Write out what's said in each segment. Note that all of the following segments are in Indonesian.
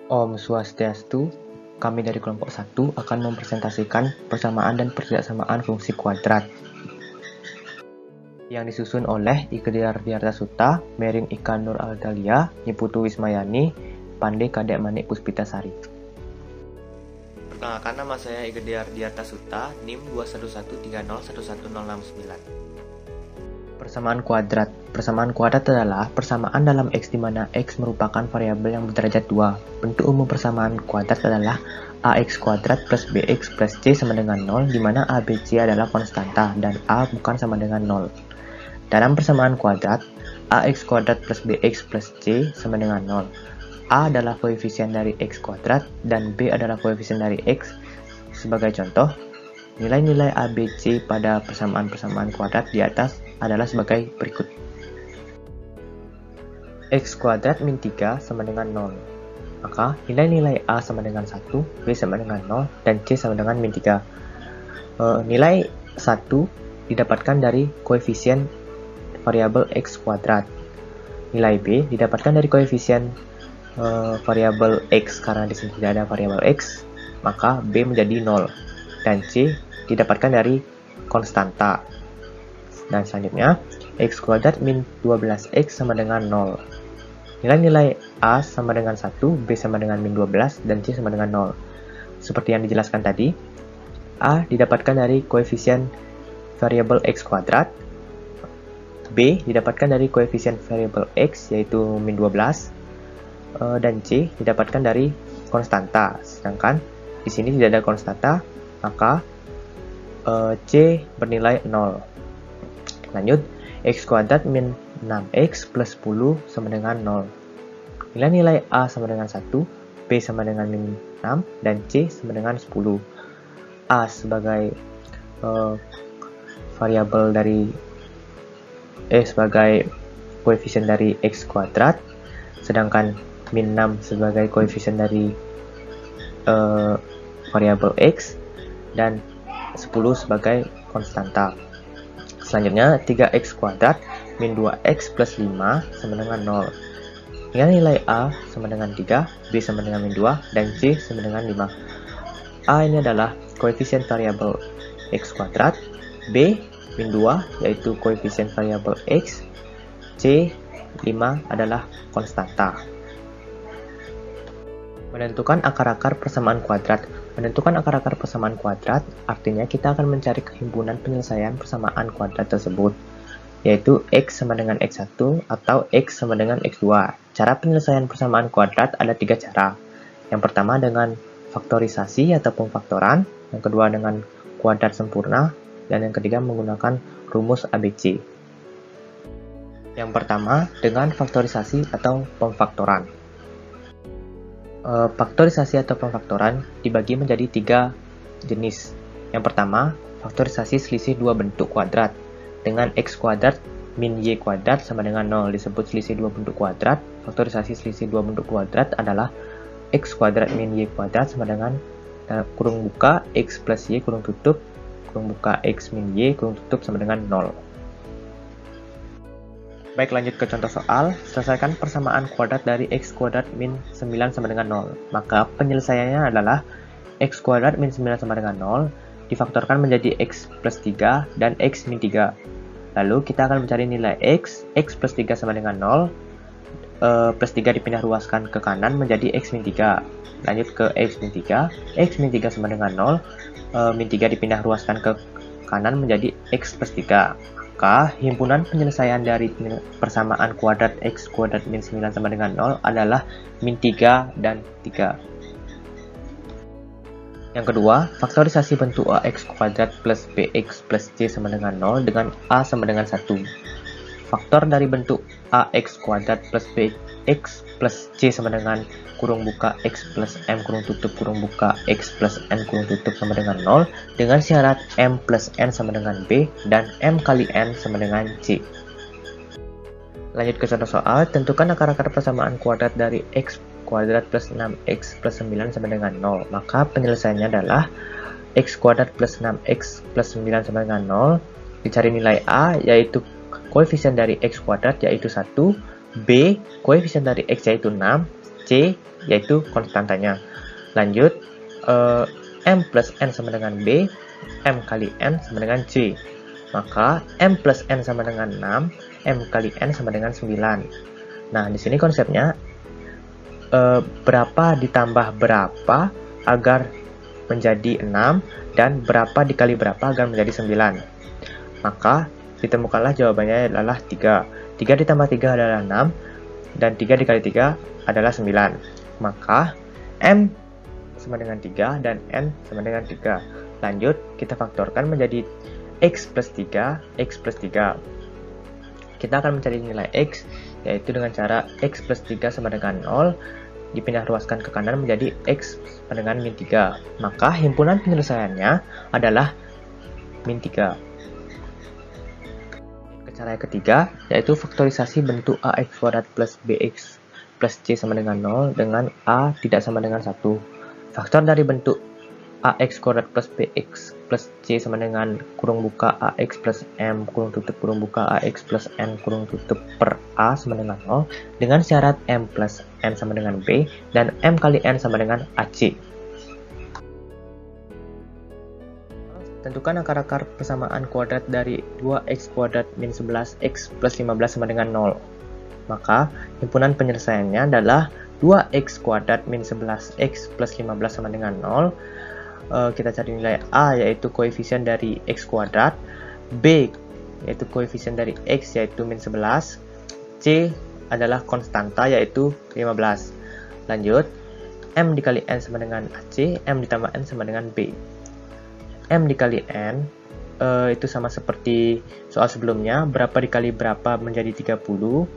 Om Swastiastu, kami dari kelompok 1 akan mempresentasikan persamaan dan pertidaksamaan fungsi kuadrat yang disusun oleh Ike Diarta Suta, Merin Ika Nur Aldalia, Niputu Wismayani, Pande Kadek Manik Puspitasari. Perkenalkan, nama saya Ike Diarta Suta, NIM 211301169. Persamaan kuadrat. Persamaan kuadrat adalah persamaan dalam X di mana X merupakan variabel yang berderajat 2. Bentuk umum persamaan kuadrat adalah AX kuadrat plus BX plus C sama dengan 0, di mana A, B, C adalah konstanta dan A bukan sama dengan 0. Dalam persamaan kuadrat, AX kuadrat plus BX plus C sama dengan 0. A adalah koefisien dari X kuadrat dan B adalah koefisien dari X. Sebagai contoh, nilai-nilai A, B, C pada persamaan-persamaan kuadrat di atas adalah sebagai berikut. X kuadrat min 3 sama dengan 0. Maka nilai-nilai A sama dengan 1, B sama dengan 0, dan C sama dengan min 3. Nilai 1 didapatkan dari koefisien variabel X kuadrat. Nilai B didapatkan dari koefisien variabel X, karena di sini tidak ada variabel X, maka B menjadi 0. Dan C didapatkan dari konstanta. Dan selanjutnya, X kuadrat min 12X sama dengan 0. Nilai-nilai A sama dengan 1, B sama dengan min 12, dan C sama dengan 0. Seperti yang dijelaskan tadi, A didapatkan dari koefisien variabel X kuadrat, B didapatkan dari koefisien variabel X yaitu min 12, dan C didapatkan dari konstanta. Sedangkan di sini tidak ada konstanta, maka C bernilai 0. Lanjut, X kuadrat min 6X plus 10 sama dengan 0. Nilai-nilai A sama dengan 1, B sama dengan min 6, dan C sama dengan 10. A sebagai variabel dari sebagai koefisien dari X kuadrat, sedangkan min 6 sebagai koefisien dari variabel X, dan 10 sebagai konstanta. Selanjutnya, 3x kuadrat min 2x plus 5 sama dengan 0. Nilai A sama dengan 3, B sama dengan min 2, dan C sama dengan 5. A ini adalah koefisien variabel x kuadrat, B min 2 yaitu koefisien variabel x, C 5 adalah konstanta. Menentukan akar-akar persamaan kuadrat. Menentukan akar-akar persamaan kuadrat artinya kita akan mencari kehimpunan penyelesaian persamaan kuadrat tersebut, yaitu X sama dengan X1 atau X sama dengan X2. Cara penyelesaian persamaan kuadrat ada 3 cara. Yang pertama dengan faktorisasi atau pemfaktoran, yang kedua dengan kuadrat sempurna, dan yang ketiga menggunakan rumus ABC. Yang pertama dengan faktorisasi atau pemfaktoran. Faktorisasi atau pemfaktoran dibagi menjadi 3 jenis. Yang pertama, faktorisasi selisih 2 bentuk kuadrat. Dengan X kuadrat min Y kuadrat sama dengan 0 disebut selisih 2 bentuk kuadrat. Faktorisasi selisih 2 bentuk kuadrat adalah X kuadrat min Y kuadrat sama dengan kurung buka X plus Y kurung tutup, kurung buka X min Y kurung tutup sama dengan 0. Baik, lanjut ke contoh soal. Selesaikan persamaan kuadrat dari X kuadrat min 9 sama dengan 0. Maka penyelesaiannya adalah X kuadrat min 9 sama dengan 0 difaktorkan menjadi X plus 3 dan X min 3. Lalu kita akan mencari nilai X plus 3 sama dengan 0, plus 3 dipindah ruaskan ke kanan menjadi X min 3. Lanjut ke X min 3, X min 3 sama dengan 0, min 3 dipindah ruaskan ke kanan menjadi X plus 3. Maka himpunan penyelesaian dari persamaan kuadrat X kuadrat min 9 sama dengan 0 adalah min 3 dan 3. Yang kedua, faktorisasi bentuk AX kuadrat plus BX plus C sama dengan 0 dengan A sama dengan 1. Faktor dari bentuk AX kuadrat plus BX plus C sama dengan kurung buka X plus M kurung tutup kurung buka X plus N kurung tutup sama dengan 0 dengan syarat M plus N sama dengan B dan M kali N sama dengan C. Lanjut ke contoh soal. Tentukan akar-akar persamaan kuadrat dari X kuadrat plus 6X plus 9 sama dengan 0. Maka penyelesaiannya adalah X kuadrat plus 6X plus 9 sama dengan 0. Dicari nilai A yaitu koefisien dari X kuadrat yaitu 1, B koefisien dari X yaitu 6, C, yaitu konstantanya. Lanjut, M plus N sama dengan B, M kali N sama dengan C. Maka M plus N sama dengan 6, M kali N sama dengan 9. Nah, di sini konsepnya berapa ditambah berapa agar menjadi 6, dan berapa dikali berapa agar menjadi 9. Maka ditemukanlah jawabannya adalah 3. 3 ditambah 3 adalah 6, dan 3 dikali 3 adalah 9. Maka M sama dengan 3 dan N sama dengan 3. Lanjut, kita faktorkan menjadi X plus 3, X plus 3. Kita akan mencari nilai X, yaitu dengan cara X plus 3 sama dengan 0, dipindah ruaskan ke kanan menjadi X sama dengan min 3. Maka himpunan penyelesaiannya adalah min 3. Cara yang ketiga, yaitu faktorisasi bentuk ax kuadrat plus bx plus c sama dengan 0 dengan a tidak sama dengan 1. Faktor dari bentuk ax kuadrat plus bx plus c sama dengan kurung buka ax plus m kurung tutup kurung buka ax plus n kurung tutup per a sama dengan 0 dengan syarat m plus n sama dengan b dan m kali n sama dengan ac. Tentukan akar-akar persamaan kuadrat dari 2x kuadrat min 11x plus 15 sama dengan 0. Maka himpunan penyelesaiannya adalah 2x kuadrat min 11x plus 15 sama dengan 0. Kita cari nilai a, yaitu koefisien dari x kuadrat, b yaitu koefisien dari x, yaitu min 11, c adalah konstanta, yaitu 15. Lanjut, m dikali n sama dengan ac, m ditambah n sama dengan b. M dikali N itu sama seperti soal sebelumnya, berapa dikali berapa menjadi 30,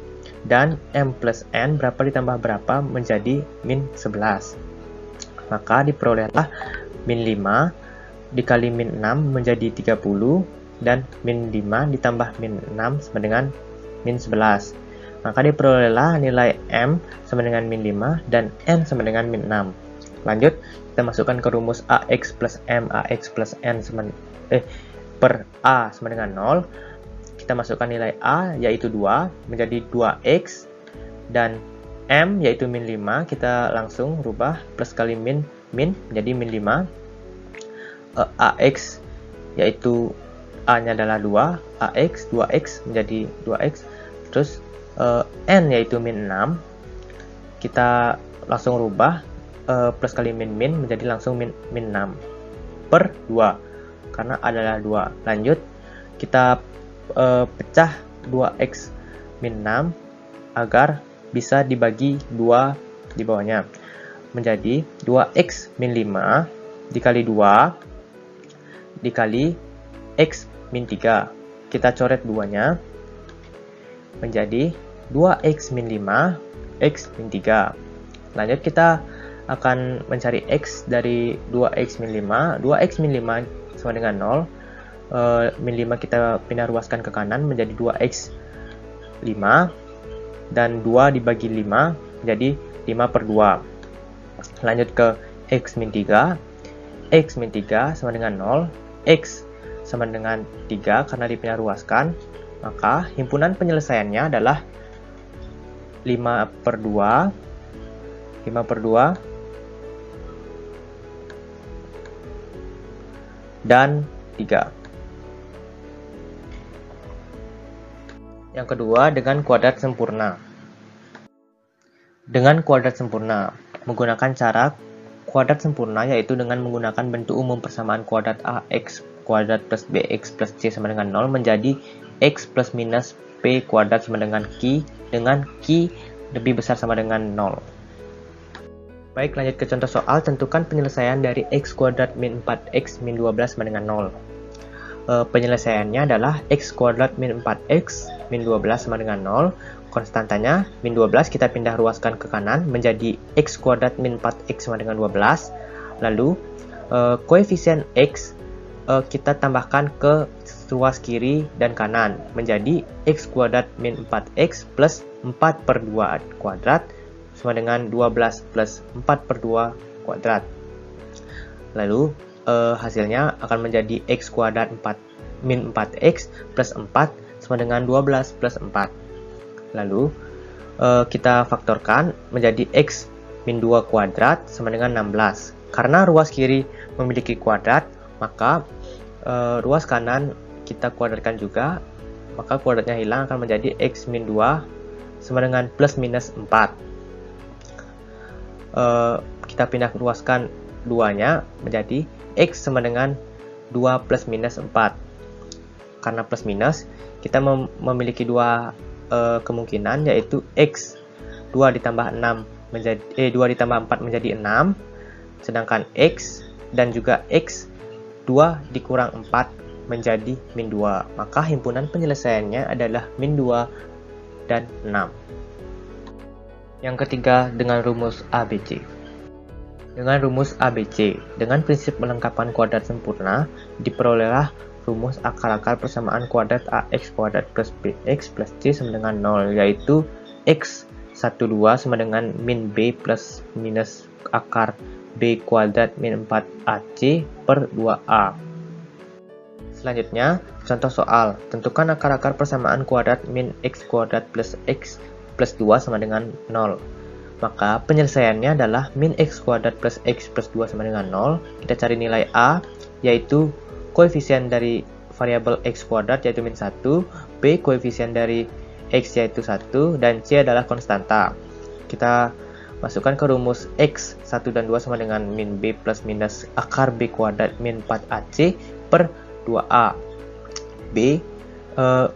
dan M plus N berapa ditambah berapa menjadi min 11. Maka diperolehlah min 5 dikali min 6 menjadi 30, dan min 5 ditambah min 6 sama dengan min 11. Maka diperolehlah nilai M sama dengan min 5 dan N sama dengan min 6. Lanjut, kita masukkan ke rumus AX plus M, AX plus N per A sama dengan 0. Kita masukkan nilai A, yaitu 2, menjadi 2X, dan M, yaitu min 5, kita langsung rubah plus kali min menjadi min 5. AX, yaitu A-nya adalah 2, AX, 2X menjadi 2X. Terus N, yaitu min 6, kita langsung rubah plus kali min menjadi langsung min 6 per 2 karena adalah 2. Lanjut, kita pecah 2x min 6 agar bisa dibagi 2 di bawahnya menjadi 2x min 5 dikali 2 dikali x min 3. Kita coret 2-nya menjadi 2x min 5 x min 3. Lanjut, kita akan mencari x dari 2x min 5. 2x min 5 sama dengan 0. Min 5 kita pindah ruaskan ke kanan menjadi 2x 5. Dan 2 dibagi 5 menjadi 5 per 2. Lanjut ke x min 3. X min 3 sama dengan 0. X sama dengan 3 karena dipindah ruaskan. Maka himpunan penyelesaiannya adalah 5 per 2. 5 per 2 dan 3. Yang kedua, dengan kuadrat sempurna. Dengan kuadrat sempurna, menggunakan cara kuadrat sempurna, yaitu dengan menggunakan bentuk umum persamaan kuadrat AX kuadrat plus BX plus C sama dengan 0 menjadi X plus minus P kuadrat sama dengan Q, dengan Q lebih besar sama dengan 0. Baik, lanjut ke contoh soal. Tentukan penyelesaian dari x kuadrat min 4x min 12 sama dengan 0. Penyelesaiannya adalah x kuadrat min 4x min 12 sama dengan 0. Konstantanya min 12 kita pindah ruaskan ke kanan menjadi x kuadrat min 4x sama dengan 12. Lalu koefisien x kita tambahkan ke ruas kiri dan kanan menjadi x kuadrat min 4x plus 4 per 2 kuadrat sama dengan 12 plus 4 per 2 kuadrat. Lalu hasilnya akan menjadi x kuadrat min 4x plus 4 sama dengan 12 plus 4. Lalu kita faktorkan menjadi x min 2 kuadrat sama dengan 16. Karena ruas kiri memiliki kuadrat, maka ruas kanan kita kuadratkan juga, maka kuadratnya hilang, akan menjadi x min 2 sama dengan plus minus 4. Kita pindah ruaskan 2-nya menjadi x sama dengan 2 plus minus 4. Karena plus minus, kita memiliki dua kemungkinan, yaitu x 2 ditambah 4 menjadi 6, sedangkan x dan juga x 2 dikurang 4 menjadi min 2. Maka himpunan penyelesaiannya adalah min 2 dan 6. Yang ketiga, dengan rumus ABC. Dengan rumus ABC, dengan prinsip melengkapkan kuadrat sempurna, diperolehlah rumus akar-akar persamaan kuadrat ax kuadrat plus bx plus c sama dengan 0, yaitu x 12 sama dengan min b plus minus akar b kuadrat min 4ac per 2a. Selanjutnya, contoh soal. Tentukan akar-akar persamaan kuadrat min x kuadrat plus x plus 2 sama dengan 0. Maka penyelesaiannya adalah min x kuadrat plus x plus 2 sama dengan 0. Kita cari nilai a, yaitu koefisien dari variabel x kuadrat yaitu min 1, b koefisien dari x yaitu 1, dan c adalah konstanta. Kita masukkan ke rumus x 1 dan 2 sama dengan min b plus minus akar b kuadrat min 4ac per 2a.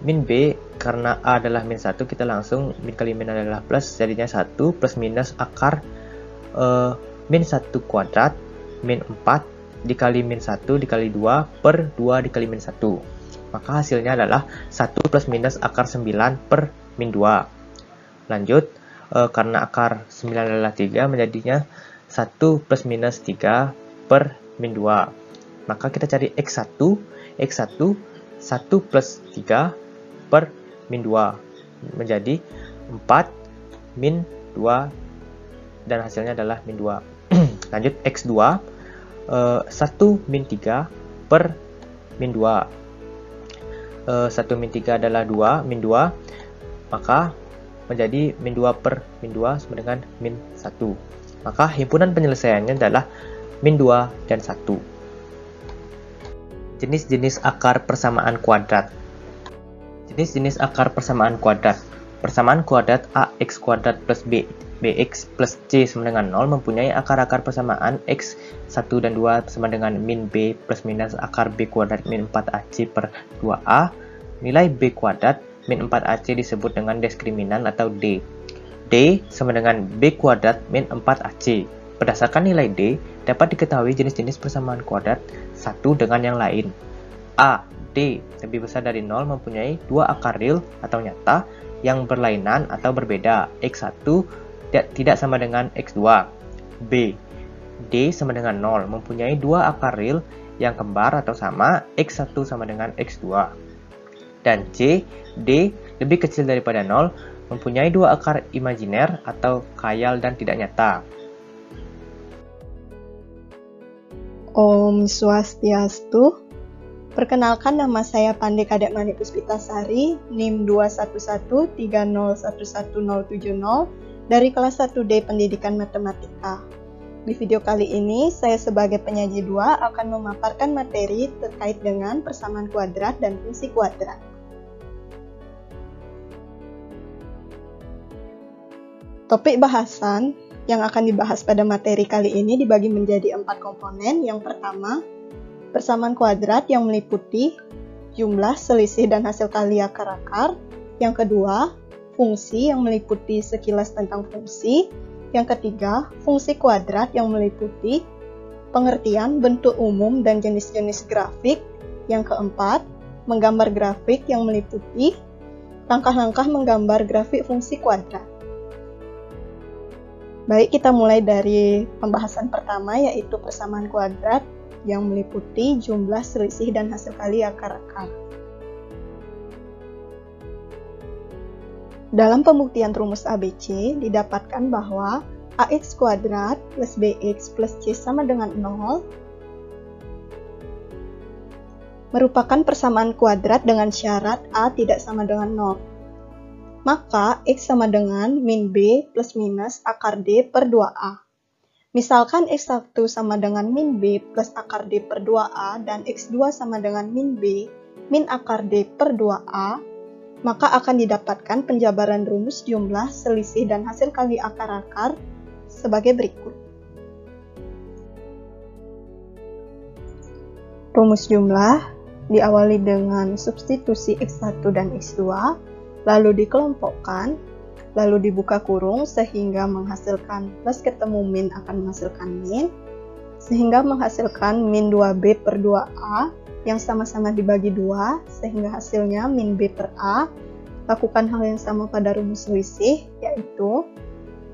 Min b, karena a adalah min 1, kita langsung min kali min adalah plus, jadinya 1 plus minus akar min 1 kuadrat min 4 dikali min 1 dikali 2 per 2 dikali min 1. Maka hasilnya adalah 1 plus minus akar 9 per min 2. Lanjut, karena akar 9 adalah 3, menjadinya 1 plus minus 3 per min 2. Maka kita cari x1, 1 plus 3 per min 2, menjadi 4 min 2, dan hasilnya adalah min 2. Lanjut, x2, 1 min 3 per min 2. 1 min 3 adalah 2, min 2, maka menjadi min 2 per min 2 sama dengan min 1. Maka himpunan penyelesaiannya adalah min 2 dan 1. Jenis-jenis akar persamaan kuadrat. Jenis-jenis akar persamaan kuadrat. Persamaan kuadrat ax kuadrat plus bx plus c sama dengan 0 mempunyai akar-akar persamaan x 1 dan 2 sama dengan min b plus minus akar b kuadrat min 4ac per 2a. Nilai b kuadrat min 4ac disebut dengan diskriminan atau d. D sama dengan b kuadrat min 4ac. Berdasarkan nilai d, dapat diketahui jenis-jenis persamaan kuadrat satu dengan yang lain. A, D lebih besar dari 0 mempunyai dua akar real atau nyata yang berlainan atau berbeda. X1 tidak sama dengan X2. B, D sama dengan 0 mempunyai dua akar real yang kembar atau sama. X1 sama dengan X2. Dan C, D lebih kecil daripada 0 mempunyai dua akar imajiner atau khayal dan tidak nyata. Om Swastiastu. Perkenalkan, nama saya Pandey Kadek Manik Puspitasari, NIM 21130111070 dari kelas 1D Pendidikan Matematika. Di video kali ini, saya sebagai penyaji 2 akan memaparkan materi terkait dengan persamaan kuadrat dan fungsi kuadrat. Topik bahasan yang akan dibahas pada materi kali ini dibagi menjadi 4 komponen. Yang pertama, persamaan kuadrat yang meliputi jumlah, selisih, dan hasil kali akar-akar. Yang kedua, fungsi yang meliputi sekilas tentang fungsi. Yang ketiga, fungsi kuadrat yang meliputi pengertian, bentuk umum, dan jenis-jenis grafik. Yang keempat, menggambar grafik yang meliputi langkah-langkah menggambar grafik fungsi kuadrat. Baik, kita mulai dari pembahasan pertama, yaitu persamaan kuadrat yang meliputi jumlah, selisih, dan hasil kali akar-akar. Dalam pembuktian rumus ABC, didapatkan bahwa ax kuadrat plus bx plus c sama dengan 0 merupakan persamaan kuadrat dengan syarat a tidak sama dengan 0. Maka x sama dengan min b plus minus akar d per 2a. Misalkan X1 sama dengan min B plus akar D per 2A dan X2 sama dengan min B min akar D per 2A, maka akan didapatkan penjabaran rumus jumlah, selisih, dan hasil kali akar-akar sebagai berikut. Rumus jumlah diawali dengan substitusi X1 dan X2, lalu dikelompokkan, lalu dibuka kurung sehingga menghasilkan plus ketemu min akan menghasilkan min, sehingga menghasilkan min 2B per 2A yang sama-sama dibagi 2, sehingga hasilnya min B per A. Lakukan hal yang sama pada rumus selisih, yaitu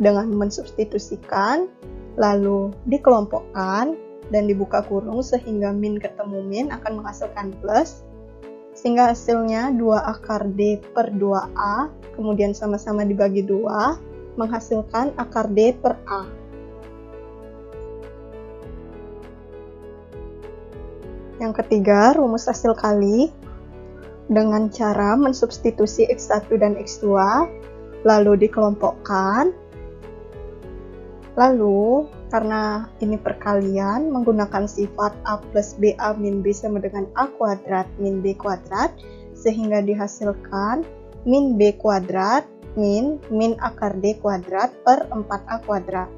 dengan mensubstitusikan, lalu dikelompokkan, dan dibuka kurung sehingga min ketemu min akan menghasilkan plus, sehingga hasilnya 2 akar D per 2A, kemudian sama-sama dibagi 2, menghasilkan akar D per A. Yang ketiga, rumus hasil kali dengan cara mensubstitusi X1 dan X2, lalu dikelompokkan, lalu karena ini perkalian menggunakan sifat A plus BA min B sama dengan A kuadrat min B kuadrat, sehingga dihasilkan min B kuadrat min akar D kuadrat per 4A kuadrat,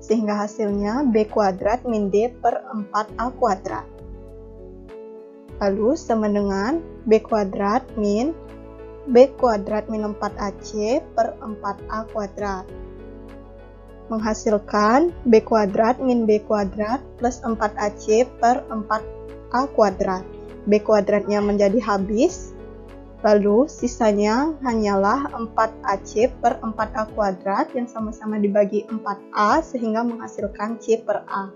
sehingga hasilnya B kuadrat min D per 4A kuadrat. Lalu sama dengan B kuadrat min 4AC per 4A kuadrat, menghasilkan B kuadrat min B kuadrat plus 4AC per 4A kuadrat. B kuadratnya menjadi habis, lalu sisanya hanyalah 4AC per 4A kuadrat yang sama-sama dibagi 4A sehingga menghasilkan C per A.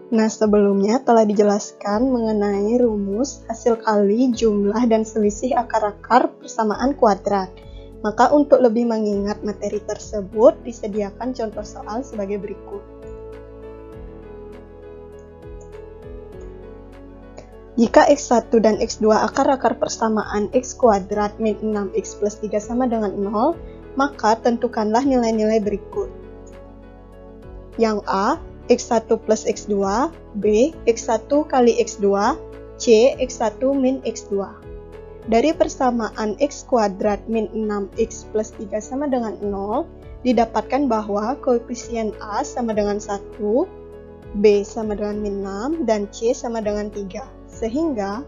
Nah, sebelumnya telah dijelaskan mengenai rumus hasil kali, jumlah, dan selisih akar-akar persamaan kuadrat. Maka untuk lebih mengingat materi tersebut, disediakan contoh soal sebagai berikut. Jika X1 dan X2 akar-akar persamaan X kuadrat min 6X plus 3 sama dengan 0, maka tentukanlah nilai-nilai berikut. Yang A, X1 plus X2, B, X1 kali X2, C, X1 min X2. Dari persamaan X kuadrat min 6X plus 3 sama dengan 0, didapatkan bahwa koefisien A sama dengan 1, B sama dengan min 6, dan C sama dengan 3. Sehingga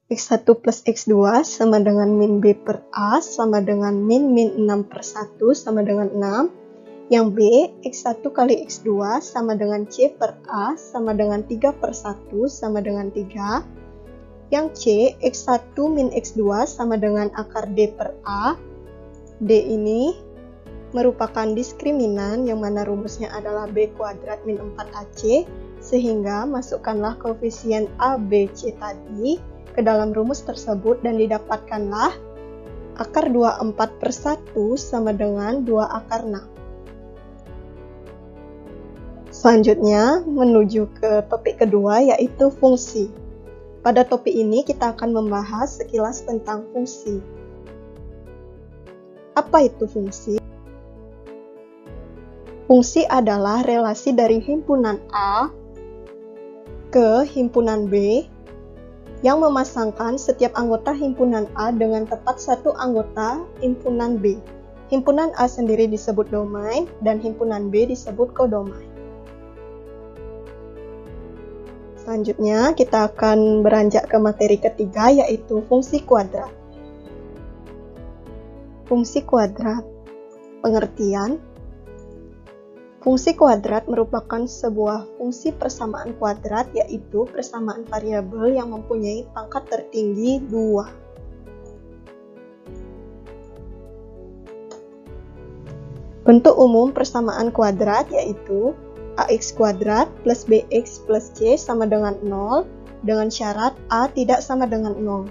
X1 plus X2 sama dengan min B per A sama dengan min 6 per 1 sama dengan 6. Yang B, X1 kali X2 sama dengan C per A sama dengan 3 per 1 sama dengan 3. Yang C, X1 min X2 sama dengan akar D per A. D ini merupakan diskriminan yang mana rumusnya adalah B kuadrat min 4AC, sehingga masukkanlah koefisien A, B, C tadi ke dalam rumus tersebut dan didapatkanlah akar 24 per 1 sama dengan 2 akar 6. Selanjutnya, menuju ke topik kedua, yaitu fungsi. Pada topik ini, kita akan membahas sekilas tentang fungsi. Apa itu fungsi? Fungsi adalah relasi dari himpunan A ke himpunan B yang memasangkan setiap anggota himpunan A dengan tepat satu anggota himpunan B. Himpunan A sendiri disebut domain, dan himpunan B disebut kodomain. Selanjutnya, kita akan beranjak ke materi ketiga, yaitu fungsi kuadrat. Fungsi kuadrat. Pengertian. Fungsi kuadrat merupakan sebuah fungsi persamaan kuadrat, yaitu persamaan variabel yang mempunyai pangkat tertinggi 2. Bentuk umum persamaan kuadrat yaitu ax kuadrat plus bx plus c sama dengan 0 dengan syarat a tidak sama dengan 0.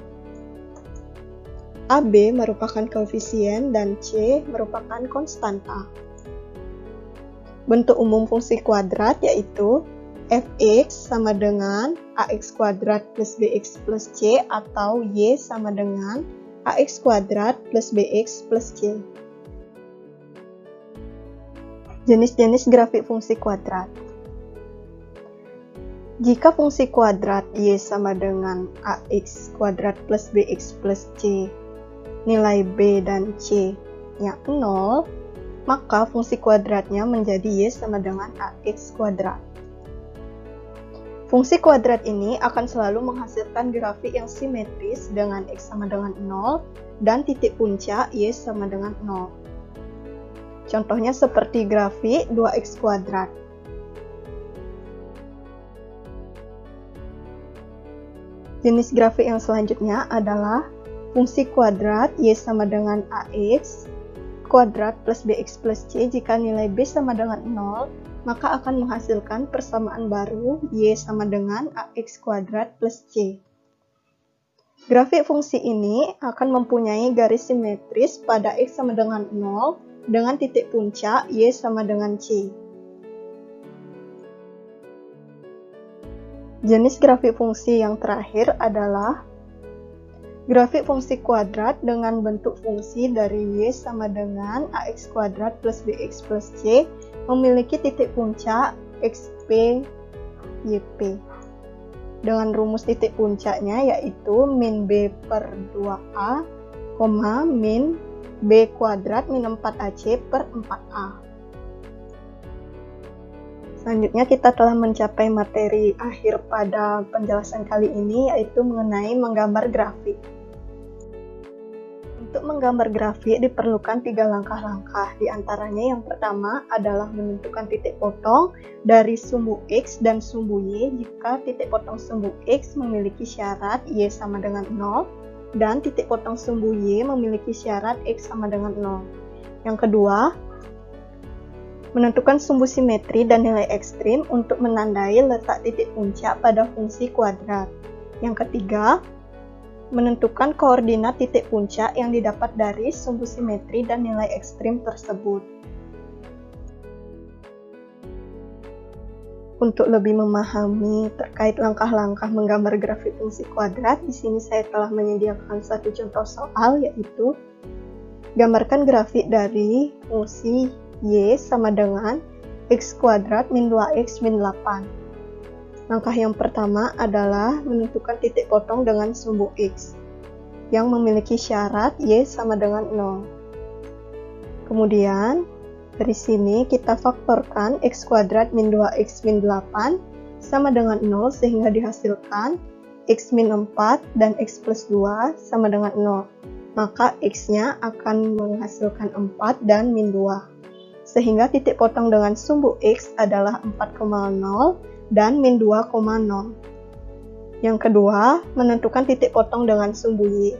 AB merupakan koefisien dan c merupakan konstanta. Bentuk umum fungsi kuadrat yaitu fx sama dengan ax kuadrat plus bx plus c atau y sama dengan ax kuadrat plus bx plus c. Jenis-jenis grafik fungsi kuadrat. Jika fungsi kuadrat y sama dengan ax kuadrat plus bx plus c, nilai b dan c-nya 0, maka fungsi kuadratnya menjadi y sama dengan ax kuadrat. Fungsi kuadrat ini akan selalu menghasilkan grafik yang simetris dengan x sama dengan 0 dan titik puncak y sama dengan 0. Contohnya seperti grafik 2x kuadrat. Jenis grafik yang selanjutnya adalah fungsi kuadrat y sama dengan ax kuadrat plus bx plus c. Jika nilai b sama dengan 0, maka akan menghasilkan persamaan baru y sama dengan ax kuadrat plus c. Grafik fungsi ini akan mempunyai garis simetris pada x sama dengan 0 dengan titik puncak y sama dengan c. Jenis grafik fungsi yang terakhir adalah grafik fungsi kuadrat dengan bentuk fungsi dari y sama dengan ax kuadrat plus bx plus c memiliki titik puncak xp, yp. Dengan rumus titik puncaknya yaitu min b per 2a, min b kuadrat min 4ac per 4a. Selanjutnya kita telah mencapai materi akhir pada penjelasan kali ini, yaitu mengenai menggambar grafik. Untuk menggambar grafik diperlukan 3 langkah-langkah. Di antaranya yang pertama adalah menentukan titik potong dari sumbu x dan sumbu y jika titik potong sumbu x memiliki syarat y sama dengan 0 dan titik potong sumbu y memiliki syarat x sama dengan 0. Yang kedua, menentukan sumbu simetri dan nilai ekstrim untuk menandai letak titik puncak pada fungsi kuadrat. Yang ketiga, menentukan koordinat titik puncak yang didapat dari sumbu simetri dan nilai ekstrim tersebut. Untuk lebih memahami terkait langkah-langkah menggambar grafik fungsi kuadrat, di sini saya telah menyediakan satu contoh soal, yaitu gambarkan grafik dari fungsi y sama dengan x kuadrat min 2x min 8. Langkah yang pertama adalah menentukan titik potong dengan sumbu x yang memiliki syarat y sama dengan 0. Kemudian dari sini kita faktorkan x kuadrat min 2x min 8 sama dengan 0 sehingga dihasilkan x min 4 dan x plus 2 sama dengan 0. Maka x-nya akan menghasilkan 4 dan min 2. Sehingga titik potong dengan sumbu x adalah 4,0 dan min 2,0. Yang kedua, menentukan titik potong dengan sumbu y.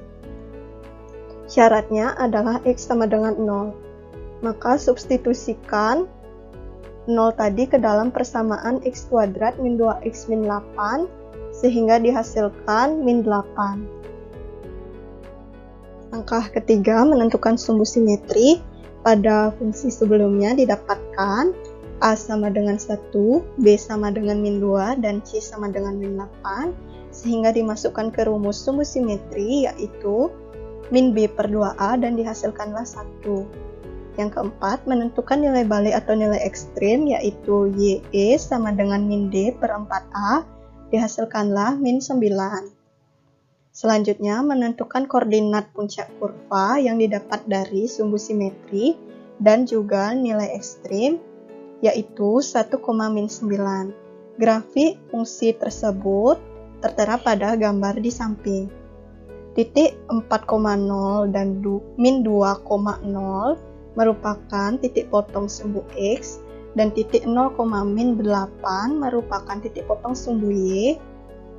Syaratnya adalah x sama dengan 0. Maka substitusikan 0 tadi ke dalam persamaan x kuadrat min 2x min 8 sehingga dihasilkan min 8. Langkah ketiga, menentukan sumbu simetri. Pada fungsi sebelumnya didapatkan A sama dengan 1, B sama dengan min 2, dan C sama dengan min 8, sehingga dimasukkan ke rumus sumbu simetri, yaitu min B per 2A, dan dihasilkanlah 1. Yang keempat, menentukan nilai balik atau nilai ekstrim, yaitu YE sama dengan min D per 4A, dihasilkanlah min 9. Selanjutnya, menentukan koordinat puncak kurva yang didapat dari sumbu simetri dan juga nilai ekstrim, yaitu 1, min 9. Grafik fungsi tersebut tertera pada gambar di samping. Titik 4,0 dan min 2,0 merupakan titik potong sumbu X, dan titik 0, min 8 merupakan titik potong sumbu Y.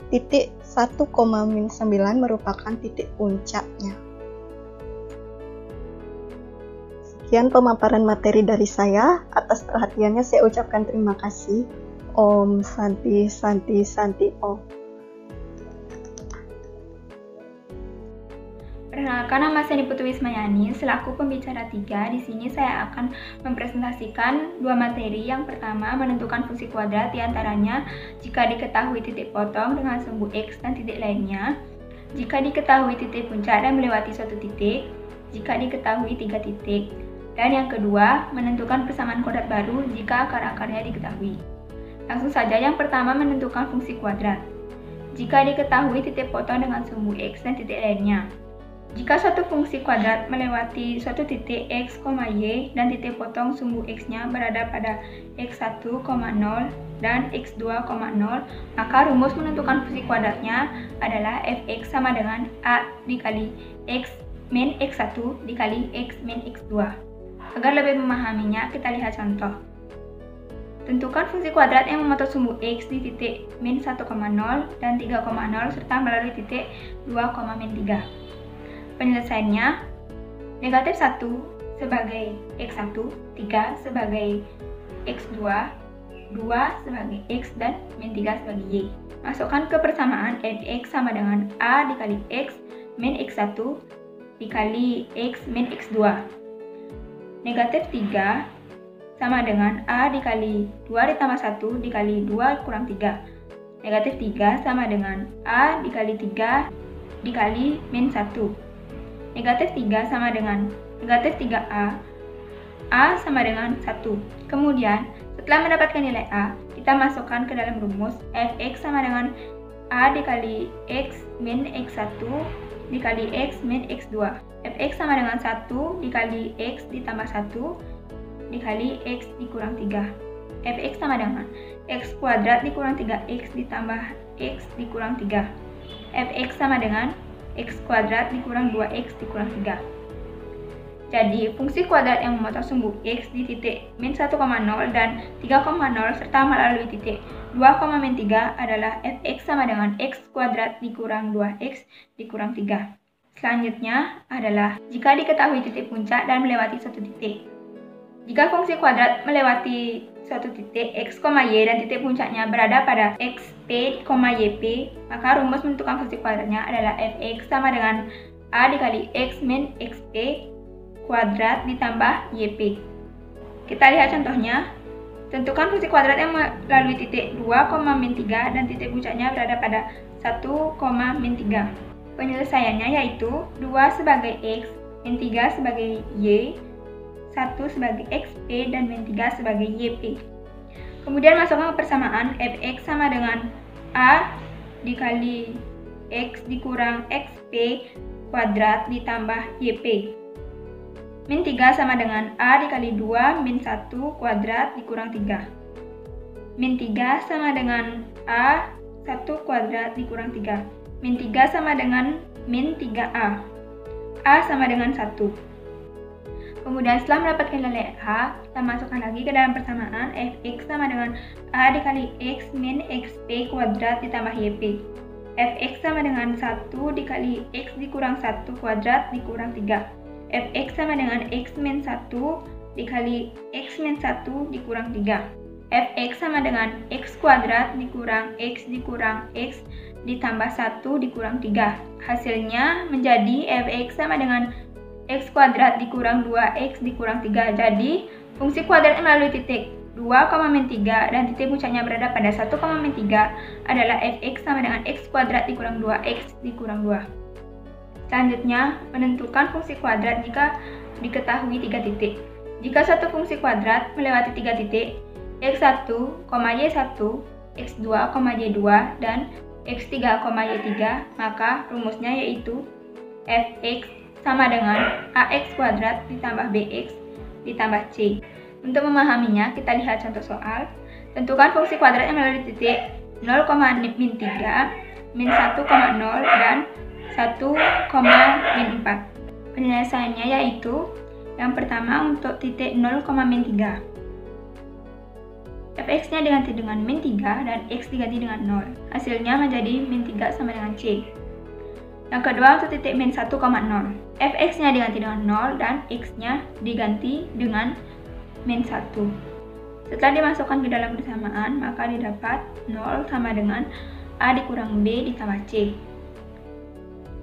Titik 1, min 9 merupakan titik puncaknya. Sekian pemaparan materi dari saya. Atas perhatiannya saya ucapkan terima kasih. Om Santi Santi Santi Om. Perkenalkan, nama saya Niputu Wismayani, selaku pembicara 3. Di sini saya akan mempresentasikan dua materi. Yang pertama, menentukan fungsi kuadrat, diantaranya jika diketahui titik potong dengan sumbu X dan titik lainnya, jika diketahui titik puncak dan melewati suatu titik, jika diketahui 3 titik. Dan yang kedua, menentukan persamaan kuadrat baru jika akar-akarnya diketahui. Langsung saja, yang pertama, menentukan fungsi kuadrat. Jika diketahui titik potong dengan sumbu X dan titik lainnya. Jika suatu fungsi kuadrat melewati suatu titik X, Y dan titik potong sumbu X-nya berada pada X1, 0 dan X2, 0, maka rumus menentukan fungsi kuadratnya adalah Fx sama dengan A dikali X min X1 dikali X min X2. Agar lebih memahaminya, kita lihat contoh. Tentukan fungsi kuadrat yang memotong sumbu X di titik min 1, 0 dan 3, 0 serta melalui titik 2, min 3. Penyelesaiannya, negatif 1 sebagai X1, 3 sebagai X2, 2 sebagai X, dan min 3 sebagai Y. Masukkan ke persamaan Fx sama dengan A dikali X min X1 dikali X min X2. Negatif 3 sama dengan A dikali 2 ditambah 1 dikali 2 kurang 3. Negatif 3 sama dengan A dikali 3 dikali min 1. Negatif 3 sama dengan negatif 3A. A sama dengan 1. Kemudian, setelah mendapatkan nilai A, kita masukkan ke dalam rumus Fx sama dengan A dikali X min X1 dikali X min X2. Fx sama dengan 1 dikali X ditambah 1 dikali X dikurang 3. Fx sama dengan X kuadrat dikurang 3X ditambah X dikurang 3. Fx sama dengan X kuadrat dikurang 2X dikurang 3. Jadi, fungsi kuadrat yang memotong sumbu X di titik min 1, 0 dan 3, 0 serta melalui titik 2, min 3 adalah Fx sama dengan X kuadrat dikurang 2X dikurang 3. Selanjutnya adalah jika diketahui titik puncak dan melewati suatu titik. Jika fungsi kuadrat melewati suatu titik X, Y dan titik puncaknya berada pada XP, YP, maka rumus menentukan fungsi kuadratnya adalah Fx sama dengan A dikali X min XP kuadrat ditambah YP. Kita lihat contohnya. Tentukan fungsi kuadrat yang melalui titik 2, min 3 dan titik puncaknya berada pada 1, min 3. Penyelesaiannya yaitu 2 sebagai X, min 3 sebagai Y, 1 sebagai XP dan min 3 sebagai YP. Kemudian masukkan ke persamaan Fx sama dengan A dikali X dikurang XP kuadrat ditambah YP. Min 3 sama dengan A dikali 2 min 1 kuadrat dikurang 3. Min 3 sama dengan A 1 kuadrat dikurang 3. Min 3 sama dengan min 3A. A sama dengan 1. Kemudian setelah mendapatkan nilai A, kita masukkan lagi ke dalam persamaan Fx sama dengan A dikali X min XP kuadrat ditambah YP. Fx sama dengan 1 dikali X dikurang 1 kuadrat dikurang 3. Fx sama dengan X min 1 dikali X min 1 dikurang 3. Fx sama dengan X kuadrat dikurang X ditambah 1 dikurang 3. Hasilnya menjadi Fx sama dengan X kuadrat dikurang 2X dikurang 3. Jadi, fungsi kuadrat melalui titik 2, min 3 dan titik puncaknya berada pada 1, min 3 adalah Fx sama dengan X kuadrat dikurang 2X dikurang 2. Selanjutnya, menentukan fungsi kuadrat jika diketahui 3 titik. Jika satu fungsi kuadrat melewati 3 titik, X1, Y1, X2, Y2, dan X3, Y3, maka rumusnya yaitu Fx sama dengan AX kuadrat ditambah BX ditambah C. Untuk memahaminya, kita lihat contoh soal. Tentukan fungsi kuadrat yang melalui titik 0, min 3, min 1, 0, dan 1, min 4. Penyelesaiannya yaitu yang pertama untuk titik 0, min 3. Fx-nya diganti dengan min 3 dan X diganti dengan 0. Hasilnya menjadi min 3 sama dengan C. Yang kedua untuk titik min 1, 0. Fx-nya diganti dengan 0 dan X-nya diganti dengan min 1. Setelah dimasukkan ke dalam persamaan, maka didapat 0 sama dengan A dikurang B ditambah C.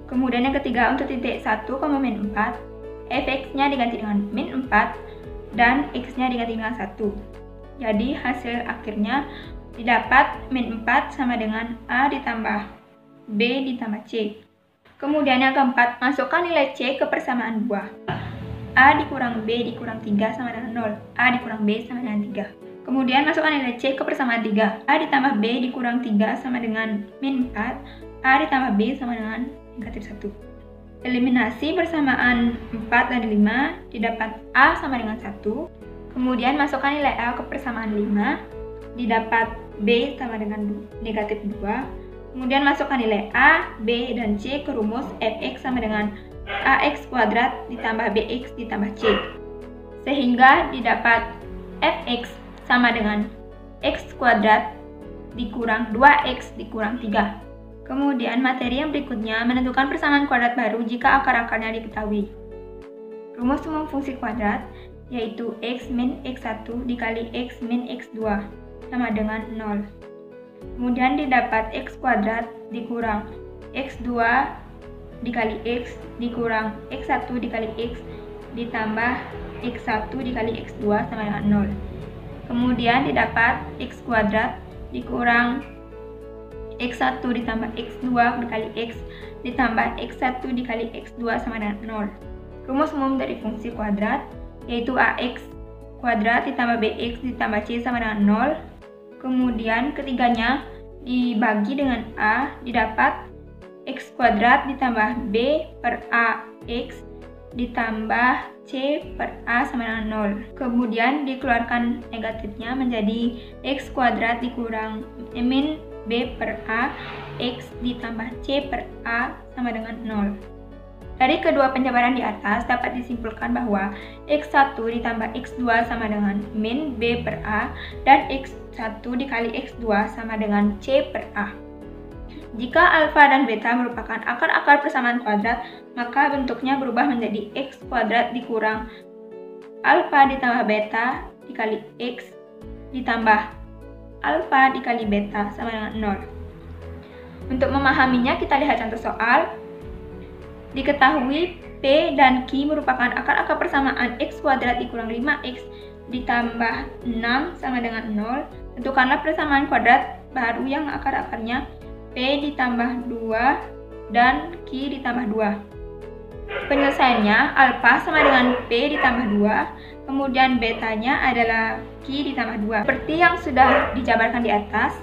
Kemudian yang ketiga untuk titik 1, min 4, fx-nya diganti dengan min 4 dan x-nya diganti dengan 1. Jadi hasil akhirnya didapat min 4 sama dengan A ditambah B ditambah C. Kemudian yang keempat, masukkan nilai C ke persamaan buah. A dikurang B dikurang 3 sama dengan 0. A dikurang B sama dengan 3. Kemudian masukkan nilai C ke persamaan 3. A ditambah B dikurang 3 sama dengan min 4. A ditambah B sama dengan negatif 1. Eliminasi persamaan 4 dan 5, didapat A sama dengan 1. Kemudian masukkan nilai A ke persamaan 5, didapat B sama dengan negatif 2. Kemudian masukkan nilai A, B, dan C ke rumus fx sama dengan ax kuadrat ditambah bx ditambah c. Sehingga didapat fx sama dengan x kuadrat dikurang 2x dikurang 3. Kemudian materi yang berikutnya menentukan persamaan kuadrat baru jika akar-akarnya diketahui. Rumus umum fungsi kuadrat yaitu x min x1 dikali x min x2 sama dengan 0. Kemudian didapat x kuadrat dikurang x2 dikali x dikurang x1 dikali x ditambah x1 dikali x2 sama dengan 0. Kemudian didapat x kuadrat dikurang x1 ditambah x2 dikali x ditambah x1 dikali x2 sama dengan 0. Rumus umum dari fungsi kuadrat yaitu ax kuadrat ditambah bx ditambah c sama dengan 0. Kemudian ketiganya dibagi dengan a, didapat x kuadrat ditambah b per ax ditambah c per a sama dengan 0. Kemudian dikeluarkan negatifnya menjadi x kuadrat dikurang min b per a x ditambah c per a sama dengan 0. Dari kedua penjabaran di atas dapat disimpulkan bahwa x1 ditambah x2 sama dengan min b per a dan x1 dikali x2 sama dengan c per a. Jika alfa dan beta merupakan akar-akar persamaan kuadrat, maka bentuknya berubah menjadi x kuadrat dikurang alfa ditambah beta dikali x ditambah alfa dikali beta sama dengan 0. Untuk memahaminya kita lihat contoh soal. Diketahui P dan Q merupakan akar-akar persamaan x kuadrat dikurang 5x ditambah 6 sama dengan 0. Tentukanlah persamaan kuadrat baru yang akar-akarnya P ditambah 2 dan Q ditambah 2. Penyelesaiannya alfa sama dengan P ditambah 2, kemudian betanya adalah Q ditambah 2. Seperti yang sudah dijabarkan di atas,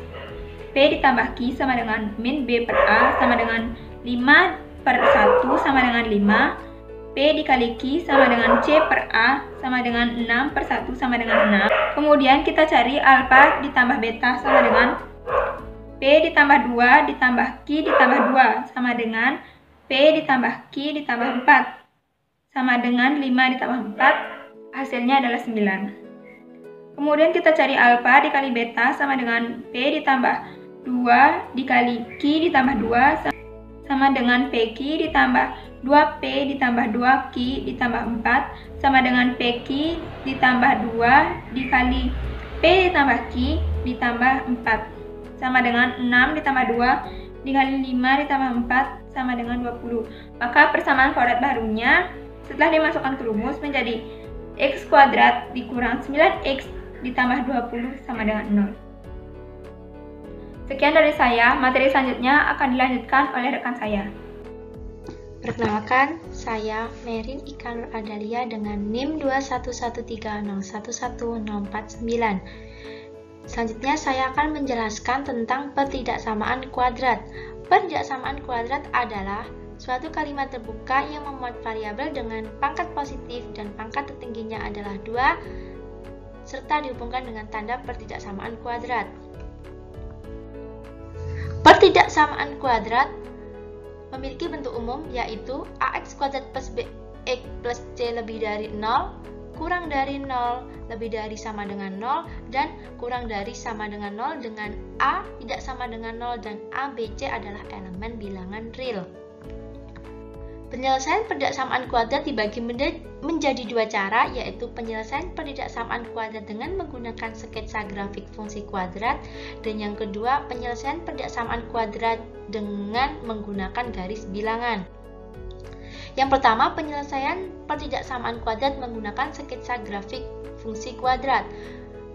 P ditambah Q sama dengan min B per A sama dengan 5 per 1 sama dengan 5. P dikali Q sama dengan C per A sama dengan 6 per 1 sama dengan 6. Kemudian kita cari alfa ditambah beta sama dengan P ditambah 2 ditambah Q ditambah 2 sama dengan P ditambah Q ditambah 4 sama dengan 5 ditambah 4, hasilnya adalah 9. Kemudian kita cari alfa dikali beta sama dengan P ditambah 2 dikali Q ditambah 2 sama dengan PQ ditambah 2P ditambah 2Q ditambah 4 sama dengan PQ ditambah 2 dikali P ditambah Q ditambah 4 sama dengan 6 ditambah 2 dikali 5 ditambah 4 sama dengan 20. Maka persamaan kuadrat barunya setelah dimasukkan ke rumus menjadi x kuadrat dikurang 9x ditambah 20 sama dengan 0. Sekian dari saya, materi selanjutnya akan dilanjutkan oleh rekan saya. Perkenalkan, saya Merin Ika Nur Adalia dengan NIM 21130111049. Selanjutnya saya akan menjelaskan tentang pertidaksamaan kuadrat. Pertidaksamaan kuadrat adalah suatu kalimat terbuka yang memuat variabel dengan pangkat positif dan pangkat tertingginya adalah 2 serta dihubungkan dengan tanda pertidaksamaan kuadrat. Pertidaksamaan kuadrat memiliki bentuk umum yaitu ax kuadrat plus bx plus c lebih dari 0, kurang dari 0, lebih dari sama dengan 0, dan kurang dari sama dengan 0 dengan a tidak sama dengan 0 dan a, b, c adalah elemen bilangan real. Penyelesaian perdaksamaan kuadrat dibagi menjadi dua cara, yaitu penyelesaian perdaksamaan kuadrat dengan menggunakan sketsa grafik fungsi kuadrat, dan yang kedua penyelesaian perdaksamaan kuadrat dengan menggunakan garis bilangan. Yang pertama, penyelesaian perdaksamaan kuadrat menggunakan sketsa grafik fungsi kuadrat.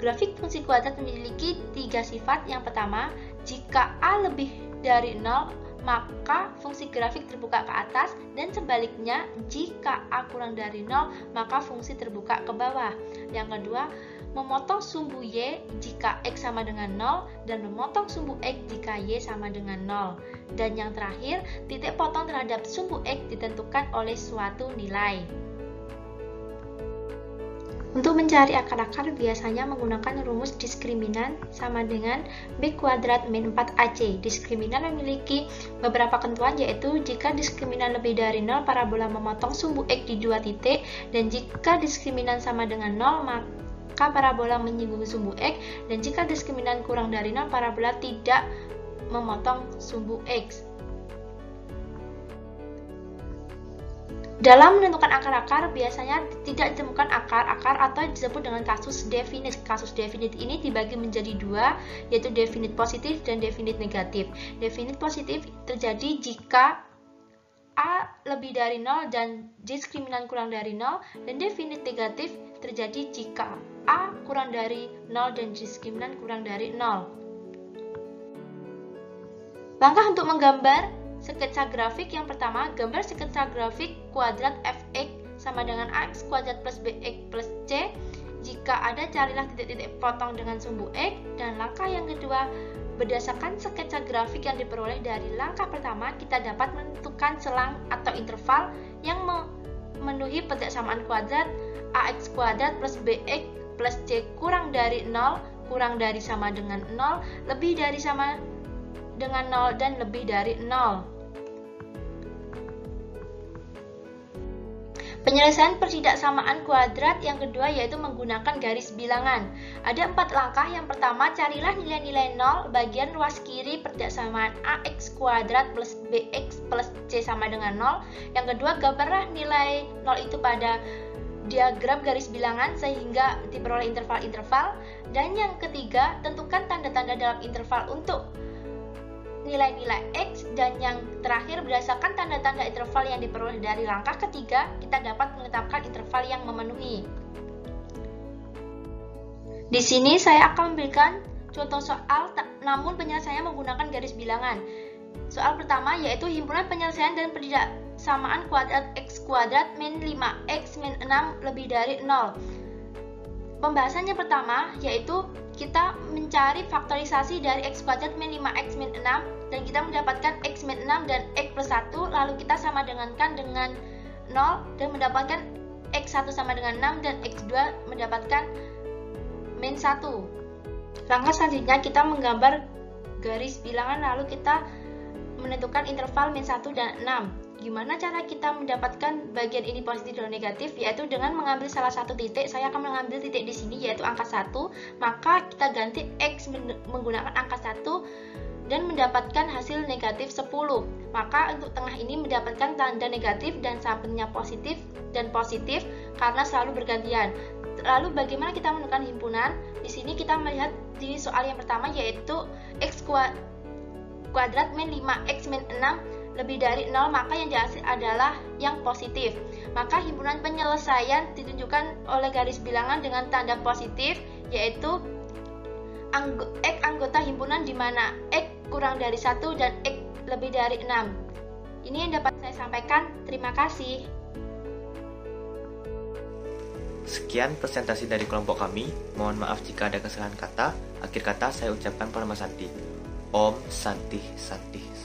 Grafik fungsi kuadrat memiliki tiga sifat. Yang pertama, jika A lebih dari 0, maka fungsi grafik terbuka ke atas, dan sebaliknya, jika A kurang dari 0, maka fungsi terbuka ke bawah. Yang kedua, memotong sumbu Y jika X sama dengan 0, dan memotong sumbu X jika Y sama dengan 0. Dan yang terakhir, titik potong terhadap sumbu X ditentukan oleh suatu nilai. Untuk mencari akar-akar biasanya menggunakan rumus diskriminan sama dengan B kuadrat min 4AC. Diskriminan memiliki beberapa ketentuan, yaitu jika diskriminan lebih dari 0, parabola memotong sumbu X di dua titik, dan jika diskriminan sama dengan 0, maka parabola menyinggung sumbu X, dan jika diskriminan kurang dari 0, parabola tidak memotong sumbu X. Dalam menentukan akar-akar, biasanya tidak ditemukan akar-akar atau disebut dengan kasus definit. Kasus definit ini dibagi menjadi dua, yaitu definit positif dan definit negatif. Definit positif terjadi jika A lebih dari 0 dan diskriminan kurang dari 0, dan definit negatif terjadi jika A kurang dari 0 dan diskriminan kurang dari 0. Langkah untuk menggambar sketsa grafik. Yang pertama, gambar sketsa grafik kuadrat fx sama dengan ax kuadrat plus bx plus c. Jika ada, carilah titik-titik potong dengan sumbu x. Dan langkah yang kedua, berdasarkan sketsa grafik yang diperoleh dari langkah pertama, kita dapat menentukan selang atau interval yang memenuhi perdaksamaan kuadrat ax kuadrat plus bx plus c kurang dari 0, kurang dari sama dengan 0, lebih dari sama dengan 0, dan lebih dari 0. Penyelesaian perdaksamaan kuadrat yang kedua yaitu menggunakan garis bilangan. Ada 4 langkah. Yang pertama, carilah nilai-nilai 0 bagian ruas kiri perdaksamaan ax kuadrat plus bx plus c sama dengan 0. Yang kedua, gambarlah nilai 0 itu pada diagram garis bilangan sehingga diperoleh interval-interval. Dan yang ketiga, tentukan tanda-tanda dalam interval untuk nilai-nilai X. Dan yang terakhir, berdasarkan tanda-tanda interval yang diperoleh dari langkah ketiga, kita dapat menetapkan interval yang memenuhi. Di sini saya akan memberikan contoh soal, namun penyelesaiannya menggunakan garis bilangan. Soal pertama yaitu himpunan penyelesaian dan perdaksamaan kuadrat X kuadrat min 5X min 6 lebih dari 0. Pembahasannya pertama yaitu kita mencari faktorisasi dari X kuadrat min 5X min 6, dan kita mendapatkan X min 6 dan X plus 1, lalu kita sama dengankan dengan 0 dan mendapatkan X1 sama dengan 6 dan X2 mendapatkan min 1. Langkah selanjutnya kita menggambar garis bilangan, lalu kita menentukan interval min 1 dan 6. Gimana cara kita mendapatkan bagian ini positif dan negatif? Yaitu dengan mengambil salah satu titik. Saya akan mengambil titik di sini yaitu angka 1, maka kita ganti X menggunakan angka 1 dan mendapatkan hasil negatif 10. Maka untuk tengah ini mendapatkan tanda negatif dan sampingnya positif dan positif karena selalu bergantian. Lalu bagaimana kita menentukan himpunan? Di sini kita melihat di soal yang pertama yaitu X kuadrat min 5X min 6 lebih dari 0, maka yang dihasil adalah yang positif. Maka himpunan penyelesaian ditunjukkan oleh garis bilangan dengan tanda positif, yaitu X anggota himpunan di mana X kurang dari 1 dan X lebih dari 6. Ini yang dapat saya sampaikan. Terima kasih. Sekian presentasi dari kelompok kami. Mohon maaf jika ada kesalahan kata. Akhir kata saya ucapkan Parama Santi. Om Santi Santi.